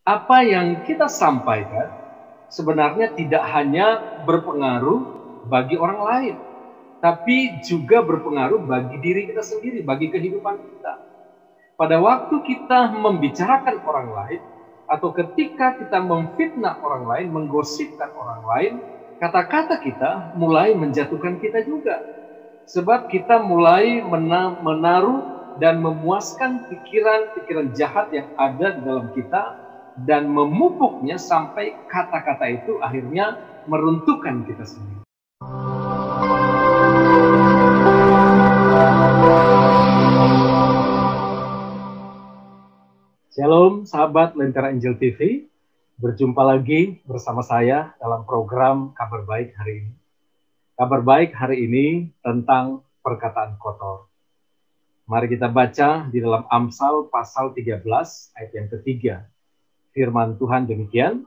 Apa yang kita sampaikan sebenarnya tidak hanya berpengaruh bagi orang lain, tapi juga berpengaruh bagi diri kita sendiri, bagi kehidupan kita. Pada waktu kita membicarakan orang lain, atau ketika kita memfitnah orang lain, menggosipkan orang lain, kata-kata kita mulai menjatuhkan kita juga. Sebab kita mulai menaruh dan memuaskan pikiran-pikiran jahat yang ada di dalam kita dan memupuknya sampai kata-kata itu akhirnya meruntuhkan kita sendiri. Shalom sahabat Lentera Injil TV, berjumpa lagi bersama saya dalam program Kabar Baik hari ini. Kabar Baik hari ini tentang perkataan kotor. Mari kita baca di dalam Amsal pasal 13 ayat yang ketiga. Firman Tuhan demikian,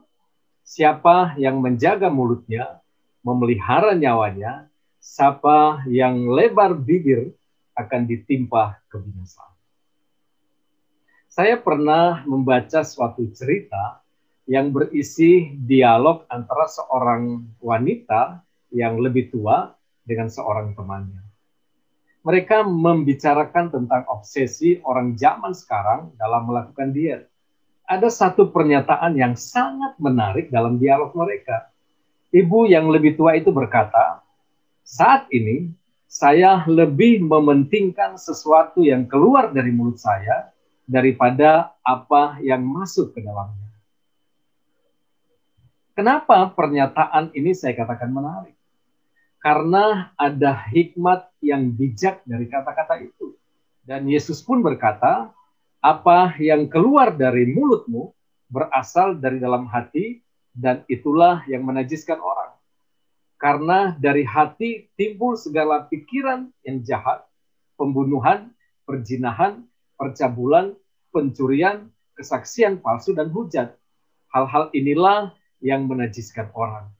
siapa yang menjaga mulutnya, memelihara nyawanya, siapa yang lebar bibir akan ditimpa kebinasaan. Saya pernah membaca suatu cerita yang berisi dialog antara seorang wanita yang lebih tua dengan seorang temannya. Mereka membicarakan tentang obsesi orang zaman sekarang dalam melakukan diet. Ada satu pernyataan yang sangat menarik dalam dialog mereka. Ibu yang lebih tua itu berkata, saat ini saya lebih mementingkan sesuatu yang keluar dari mulut saya daripada apa yang masuk ke dalamnya. Kenapa pernyataan ini saya katakan menarik? Karena ada hikmat yang bijak dari kata-kata itu. Dan Yesus pun berkata, apa yang keluar dari mulutmu berasal dari dalam hati, dan itulah yang menajiskan orang. Karena dari hati timbul segala pikiran yang jahat, pembunuhan, perzinahan, percabulan, pencurian, kesaksian palsu, dan hujat. Hal-hal inilah yang menajiskan orang.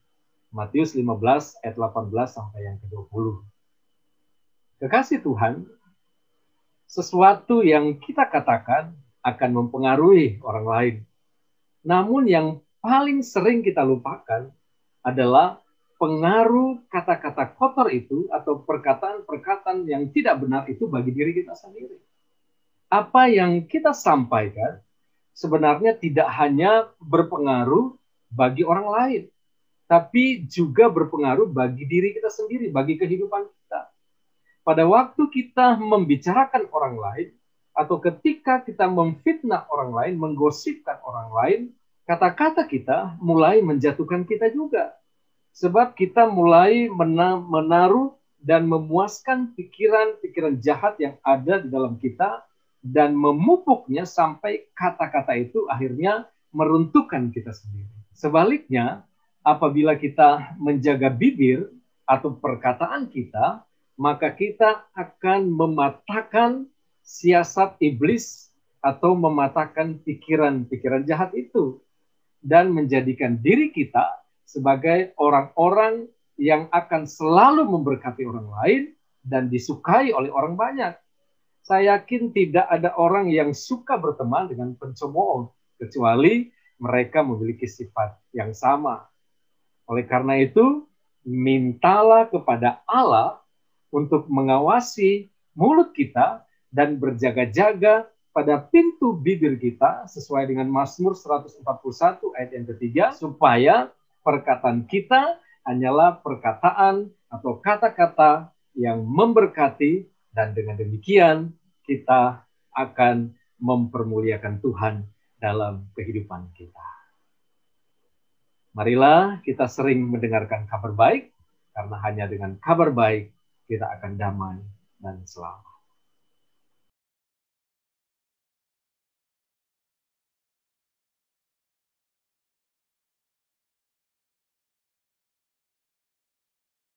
Matius 15 ayat 18 sampai yang ke-20. Kekasih Tuhan, sesuatu yang kita katakan akan mempengaruhi orang lain. Namun yang paling sering kita lupakan adalah pengaruh kata-kata kotor itu atau perkataan-perkataan yang tidak benar itu bagi diri kita sendiri. Apa yang kita sampaikan sebenarnya tidak hanya berpengaruh bagi orang lain, tapi juga berpengaruh bagi diri kita sendiri, bagi kehidupan kita. Pada waktu kita membicarakan orang lain, atau ketika kita memfitnah orang lain, menggosipkan orang lain, kata-kata kita mulai menjatuhkan kita juga. Sebab kita mulai menaruh dan memuaskan pikiran-pikiran jahat yang ada di dalam kita, dan memupuknya sampai kata-kata itu akhirnya meruntuhkan kita sendiri. Sebaliknya, apabila kita menjaga bibir atau perkataan kita, maka kita akan mematahkan siasat iblis atau mematahkan pikiran-pikiran jahat itu dan menjadikan diri kita sebagai orang-orang yang akan selalu memberkati orang lain dan disukai oleh orang banyak. Saya yakin tidak ada orang yang suka berteman dengan pencemooh kecuali mereka memiliki sifat yang sama. Oleh karena itu, mintalah kepada Allah untuk mengawasi mulut kita dan berjaga-jaga pada pintu bibir kita sesuai dengan Mazmur 141 ayat yang ketiga, supaya perkataan kita hanyalah perkataan atau kata-kata yang memberkati, dan dengan demikian kita akan mempermuliakan Tuhan dalam kehidupan kita. Marilah kita sering mendengarkan kabar baik, karena hanya dengan kabar baik kita akan damai dan selamat.